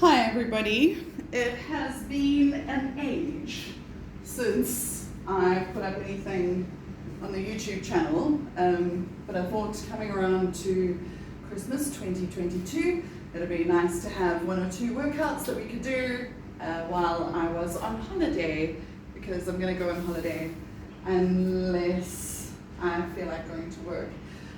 Hi everybody. It has been an age since I put up anything on the YouTube channel, but I thought coming around to Christmas 2022, it'd be nice to have one or two workouts that we could do while I was on holiday, because I'm going to go on holiday unless I feel like going to work.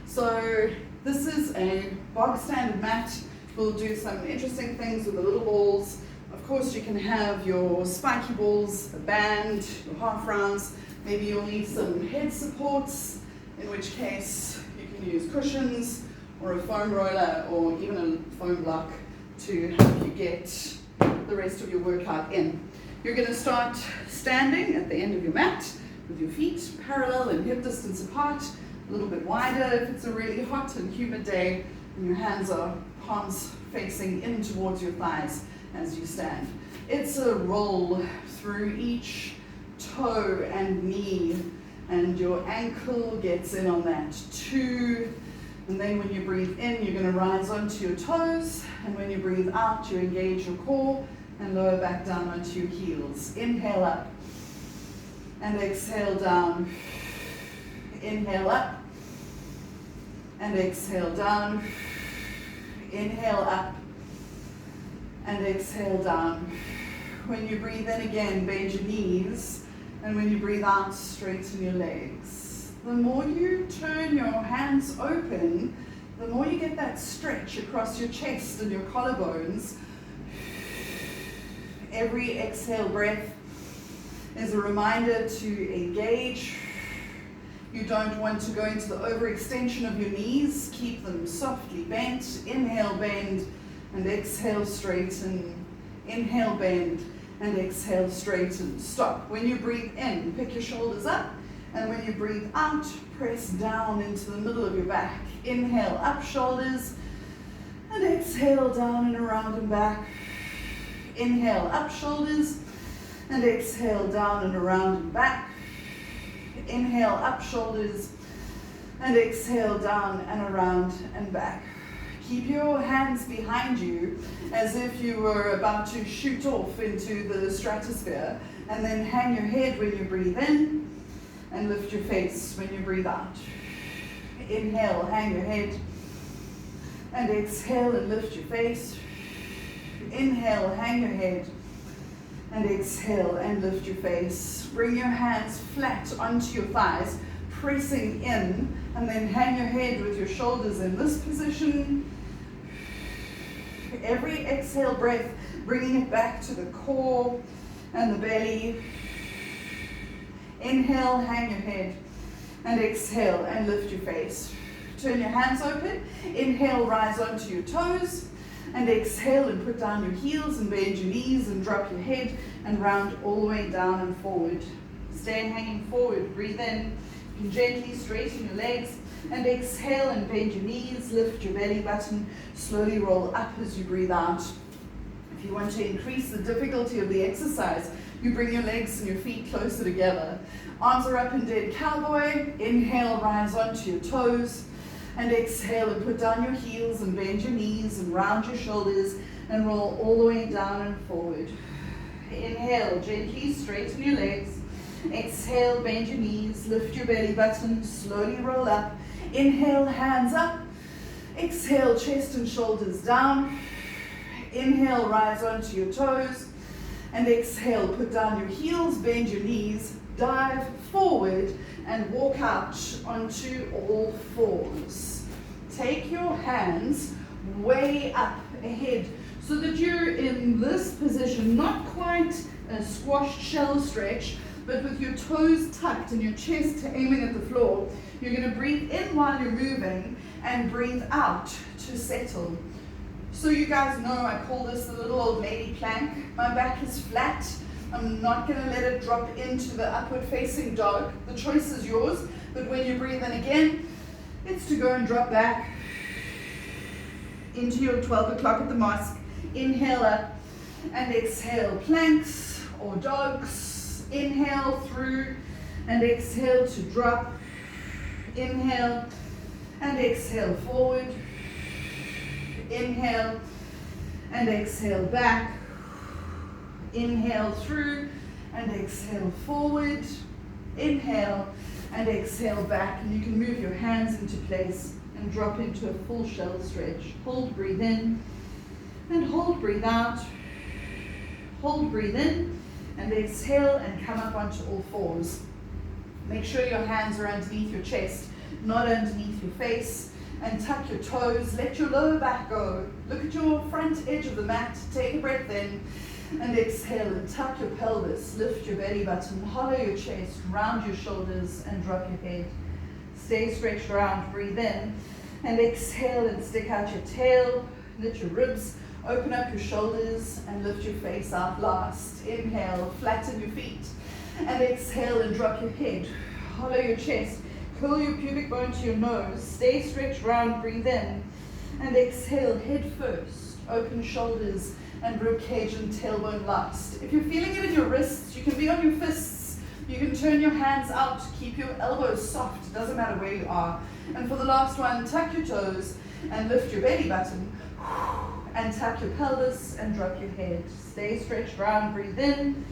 So this is a Bog Standard Mat. We'll do some interesting things with the little balls. Of course, you can have your spiky balls, a band, your half rounds. Maybe you'll need some head supports, in which case you can use cushions or a foam roller or even a foam block to help you get the rest of your workout in. You're going to start standing at the end of your mat with your feet parallel and hip distance apart, a little bit wider if it's a really hot and humid day, and your hands are palms facing in towards your thighs as you stand. It's a roll through each toe and knee, and your ankle gets in on that too. And then when you breathe in, you're going to rise onto your toes, and when you breathe out, you engage your core and lower back down onto your heels. Inhale up and exhale down. Inhale up and exhale down. Inhale up and exhale down. When you breathe in again, bend your knees, and when you breathe out, straighten your legs. The more you turn your hands open, the more you get that stretch across your chest and your collarbones. Every exhale breath is a reminder to engage. You don't want to go into the overextension of your knees. Keep them softly bent. Inhale, bend, and exhale, straighten. Inhale, bend, and exhale, straighten. Stop. When you breathe in, pick your shoulders up, and when you breathe out, press down into the middle of your back. Inhale, up shoulders, and exhale, down and around and back. Inhale, up shoulders, and exhale, down and around and back. Inhale, up shoulders, and exhale, down and around and back. Keep your hands behind you as if you were about to shoot off into the stratosphere, and then hang your head when you breathe in, and lift your face when you breathe out. Inhale, hang your head, and exhale and lift your face. Inhale, hang your head, and exhale and lift your face. Bring your hands flat onto your thighs, pressing in, and then hang your head with your shoulders in this position. Every exhale breath, bringing it back to the core and the belly. Inhale, hang your head, and exhale and lift your face. Turn your hands open. Inhale, rise onto your toes. And exhale and put down your heels and bend your knees and drop your head and round all the way down and forward. Stay hanging forward. Breathe in. You can gently straighten your legs and exhale and bend your knees. Lift your belly button. Slowly roll up as you breathe out. If you want to increase the difficulty of the exercise, you bring your legs and your feet closer together. Arms are up in dead cowboy. Inhale, rise onto your toes. And exhale and put down your heels and bend your knees and round your shoulders and roll all the way down and forward. Inhale, gently straighten your legs. Exhale, bend your knees, lift your belly button, slowly roll up. Inhale, hands up. Exhale, chest and shoulders down. Inhale, rise onto your toes. And exhale, put down your heels, bend your knees, dive forward, and walk out onto all fours. Take your hands way up ahead so that you're in this position, not quite a squashed shell stretch, but with your toes tucked and your chest aiming at the floor. You're going to breathe in while you're moving and breathe out to settle. So you guys know I call this the little old lady plank. My back is flat. I'm not going to let it drop into the upward facing dog. The choice is yours, but when you breathe in again, it's to go and drop back into your 12 o'clock at the mosque. Inhale up and exhale, planks or dogs. Inhale through and exhale to drop. Inhale and exhale forward. Inhale and exhale back. Inhale through and exhale forward. Inhale and exhale back, and you can move your hands into place and drop into a full shell stretch. Hold, breathe in, and hold, breathe out. Hold, breathe in, and exhale and come up onto all fours. Make sure your hands are underneath your chest, not underneath your face, and tuck your toes. Let your lower back go. Look at your front edge of the mat. Take a breath in and exhale and tuck your pelvis. Lift your belly button, hollow your chest, round your shoulders and drop your head. Stay stretched around. Breathe in and exhale and stick out your tail. Knit your ribs. Open up your shoulders and lift your face out last. Inhale, flatten your feet. And exhale and drop your head. Hollow your chest. Curl your pubic bone to your nose. Stay stretched round. Breathe in. And exhale, head first. Open shoulders and ribcage and tailbone last. If you're feeling it in your wrists, you can be on your fists. You can turn your hands out. Keep your elbows soft. It doesn't matter where you are. And for the last one, tuck your toes and lift your belly button. And tuck your pelvis and drop your head. Stay stretched round. Breathe in.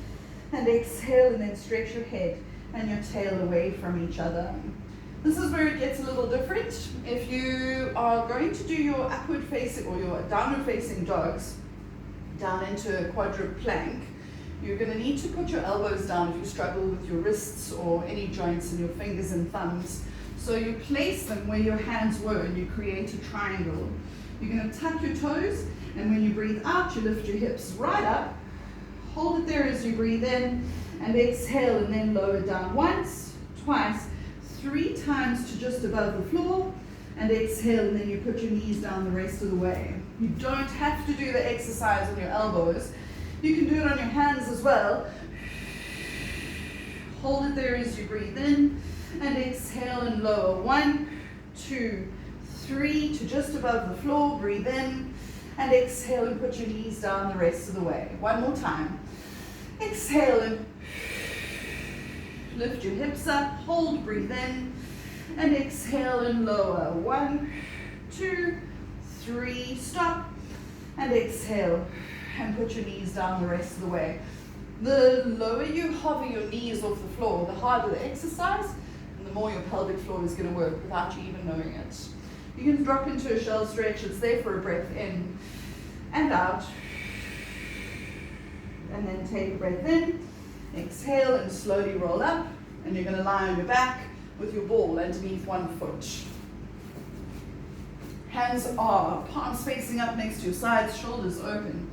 And exhale and then stretch your head and your tail away from each other. This is where it gets a little different. If you are going to do your upward facing or your downward facing dogs down into a quadruped plank, you're going to need to put your elbows down if you struggle with your wrists or any joints in your fingers and thumbs. So you place them where your hands were and you create a triangle. You're going to tuck your toes, and when you breathe out, you lift your hips right up. Hold it there as you breathe in and exhale, and then lower down once, twice, 3 times to just above the floor, and exhale, and then you put your knees down the rest of the way. You don't have to do the exercise on your elbows. You can do it on your hands as well. Hold it there as you breathe in and exhale and lower. 1, 2, 3 to just above the floor. Breathe in and exhale and put your knees down the rest of the way. One more time. Exhale and lift your hips up. Hold, breathe in and exhale and lower. 1, 2, 3, stop and exhale and put your knees down the rest of the way. The lower you hover your knees off the floor, the harder the exercise and the more your pelvic floor is going to work without you even knowing it. You can drop into a shell stretch. It's there for a breath in and out. And then take a breath in, exhale and slowly roll up. And you're going to lie on your back with your ball underneath one foot. Hands are palms facing up next to your sides, shoulders open.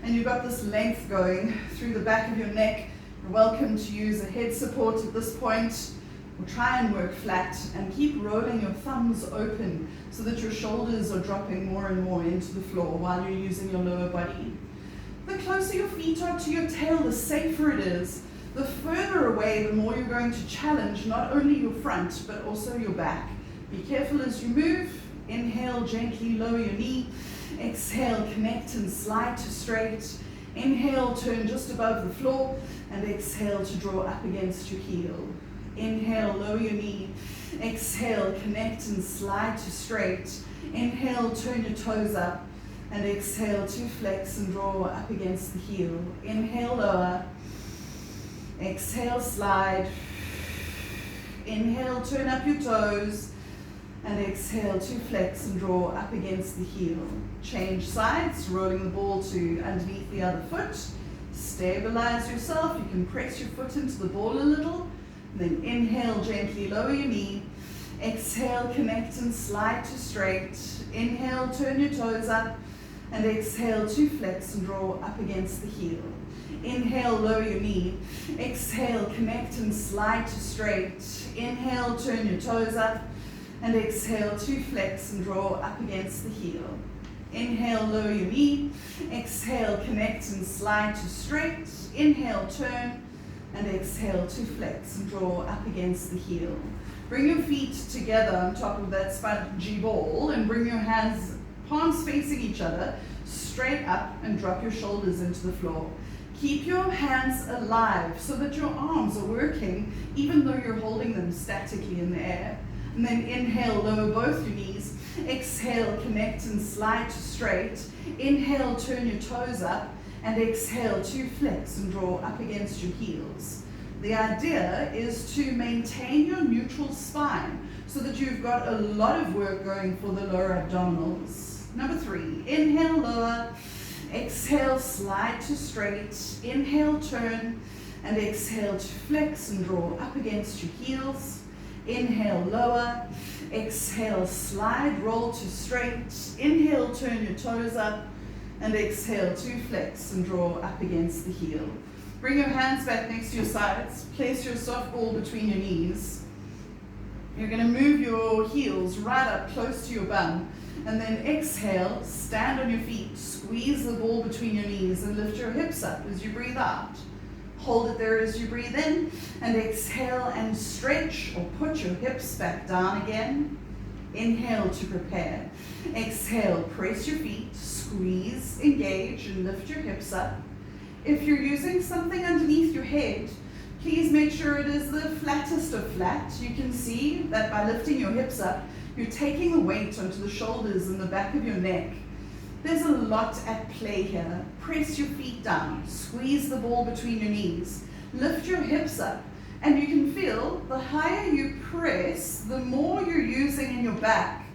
And you've got this length going through the back of your neck. You're welcome to use a head support at this point. Or try and work flat and keep rolling your thumbs open so that your shoulders are dropping more and more into the floor while you're using your lower body. The closer your feet are to your tail, the safer it is. The further away, the more you're going to challenge not only your front, but also your back. Be careful as you move. Inhale, gently lower your knee. Exhale, connect and slide to straight. Inhale, turn just above the floor. And exhale to draw up against your heel. Inhale, lower your knee. Exhale, connect and slide to straight. Inhale, turn your toes up. And exhale to flex and draw up against the heel. Inhale, lower. Exhale, slide. Inhale, turn up your toes. And exhale to flex and draw up against the heel. Change sides, rolling the ball to underneath the other foot. Stabilize yourself. You can press your foot into the ball a little. Then inhale, gently lower your knee. Exhale, connect and slide to straight. Inhale, turn your toes up. And exhale to flex and draw up against the heel. Inhale, lower your knee. Exhale, connect and slide to straight. Inhale, turn your toes up. And exhale to flex and draw up against the heel. Inhale, lower your knee. Exhale, connect and slide to straight. Inhale, turn. And exhale to flex and draw up against the heel. Bring your feet together on top of that spongy ball and bring your hands, palms facing each other, straight up and drop your shoulders into the floor. Keep your hands alive so that your arms are working even though you're holding them statically in the air. And then inhale, lower both your knees. Exhale, connect and slide to straight. Inhale, turn your toes up, and exhale to flex and draw up against your heels. The idea is to maintain your neutral spine so that you've got a lot of work going for the lower abdominals. Number 3, inhale, lower. Exhale, slide to straight. Inhale, turn, and exhale to flex and draw up against your heels. Inhale, lower. Exhale, slide, roll to straight. Inhale, turn your toes up, and exhale to flex and draw up against the heel. Bring your hands back next to your sides. Place your soft ball between your knees. You're going to move your heels right up close to your bum, and then exhale, stand on your feet, squeeze the ball between your knees and lift your hips up as you breathe out. Hold it there as you breathe in, and exhale and stretch or put your hips back down again. Inhale to prepare. Exhale, press your feet, squeeze, engage, and lift your hips up. If you're using something underneath your head, please make sure it is the flattest of flat. You can see that by lifting your hips up, you're taking the weight onto the shoulders and the back of your neck. There's a lot at play here. Press your feet down, squeeze the ball between your knees, lift your hips up, and you can feel the higher you press, the more you're using in your back.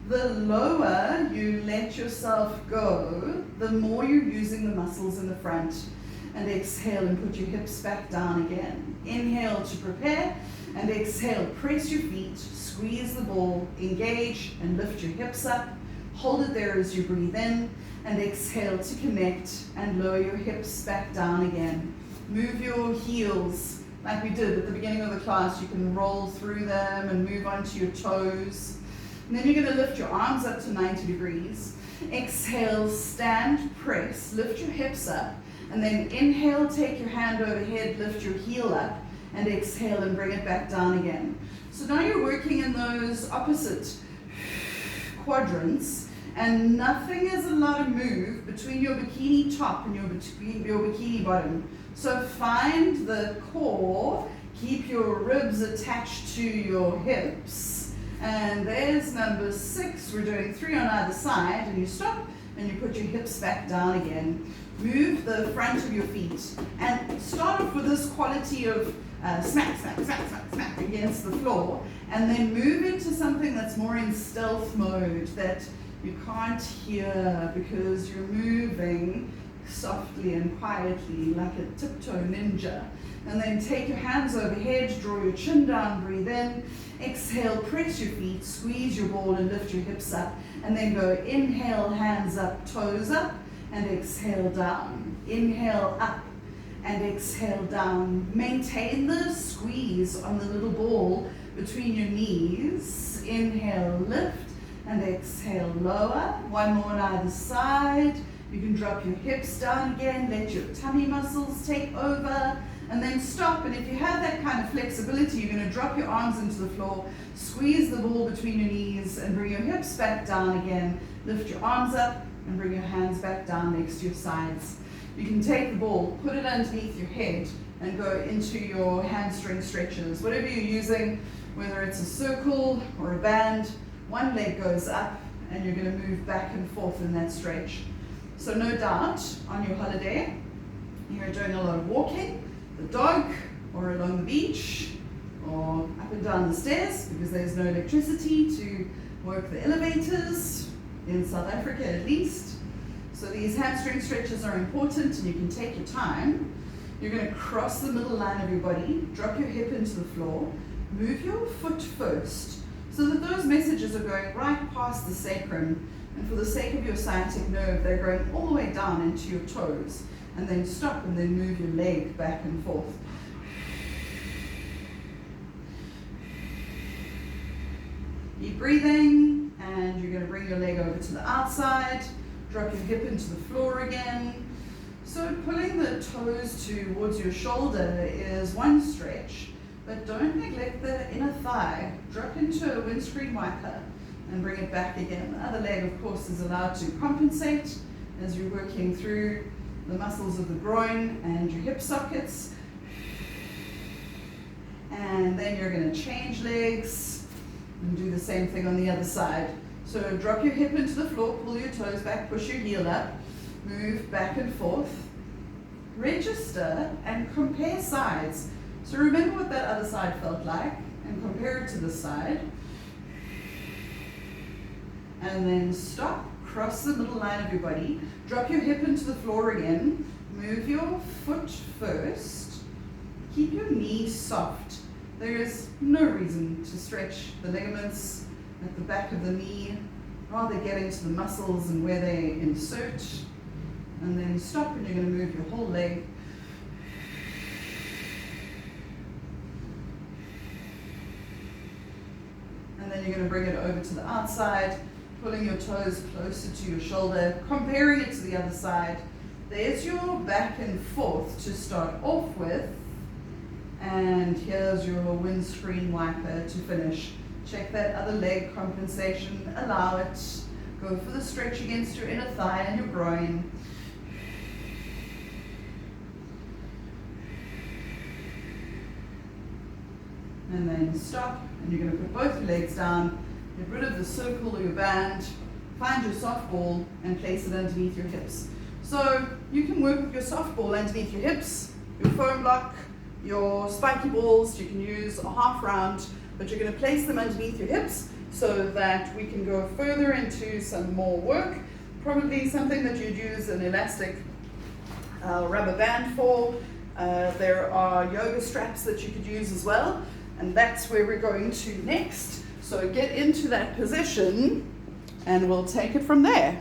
The lower you let yourself go, the more you're using the muscles in the front. And exhale and put your hips back down again. Inhale to prepare, and exhale, press your feet, squeeze the ball, engage, and lift your hips up. Hold it there as you breathe in, and exhale to connect and lower your hips back down again. Move your heels like we did at the beginning of the class. You can roll through them and move onto your toes. And then you're going to lift your arms up to 90 degrees. Exhale, stand, press, lift your hips up, and then inhale, take your hand overhead, lift your heel up, and exhale and bring it back down again. So now you're working in those opposite quadrants, and nothing is allowed to move between your bikini top and your bikini bottom. So find the core, keep your ribs attached to your hips, and there's number 6. We're doing 3 on either side, and you stop and you put your hips back down again. Move the front of your feet and start off with this quality of smack, smack, smack, smack, smack against the floor, and then move into something that's more in stealth mode that you can't hear because you're moving softly and quietly like a tiptoe ninja. And then take your hands overhead, draw your chin down, breathe in, exhale, press your feet, squeeze your ball and lift your hips up, and then go inhale, hands up, toes up, and exhale down. Inhale up and exhale down. Maintain the squeeze on the little ball between your knees. Inhale, lift, and exhale, lower. One more on either side. You can drop your hips down again, let your tummy muscles take over, and then stop. And if you have that kind of flexibility, you're going to drop your arms into the floor, squeeze the ball between your knees, and bring your hips back down again. Lift your arms up, and bring your hands back down next to your sides. You can take the ball, put it underneath your head, and go into your hamstring stretches. Whatever you're using, whether it's a circle or a band, one leg goes up, and you're going to move back and forth in that stretch. So no doubt, on your holiday, you're doing a lot of walking, the dog, or along the beach, or up and down the stairs, because there's no electricity to work the elevators, in South Africa at least. So these hamstring stretches are important, and you can take your time. You're going to cross the middle line of your body, drop your hip into the floor, move your foot first, so that those messages are going right past the sacrum, and for the sake of your sciatic nerve, they're going all the way down into your toes, and then stop and then move your leg back and forth. Keep breathing, and you're going to bring your leg over to the outside, drop your hip into the floor again. So pulling the toes towards your shoulder is one stretch, but don't neglect the inner thigh. Drop into a windscreen wiper and bring it back again. The other leg, of course, is allowed to compensate as you're working through the muscles of the groin and your hip sockets. And then you're going to change legs and do the same thing on the other side. So drop your hip into the floor, pull your toes back, push your heel up, move back and forth, register and compare sides. So remember what that other side felt like and compare it to this side. And then stop, cross the middle line of your body, drop your hip into the floor again, move your foot first, keep your knee soft. There is no reason to stretch the ligaments at the back of the knee, rather get into the muscles and where they insert. And then stop, and you're going to move your whole leg. And then you're going to bring it over to the outside, pulling your toes closer to your shoulder, comparing it to the other side. There's your back and forth to start off with. And here's your windscreen wiper to finish. Check that other leg compensation, allow it. Go for the stretch against your inner thigh and your groin. And then stop, and you're going to put both your legs down, get rid of the circle or your band, find your softball and place it underneath your hips. So you can work with your softball underneath your hips, your foam block, your spiky balls. You can use a half round, but you're going to place them underneath your hips so that we can go further into some more work. Probably something that you'd use an elastic rubber band for. There are yoga straps that you could use as well. And that's where we're going to next. So get into that position and we'll take it from there.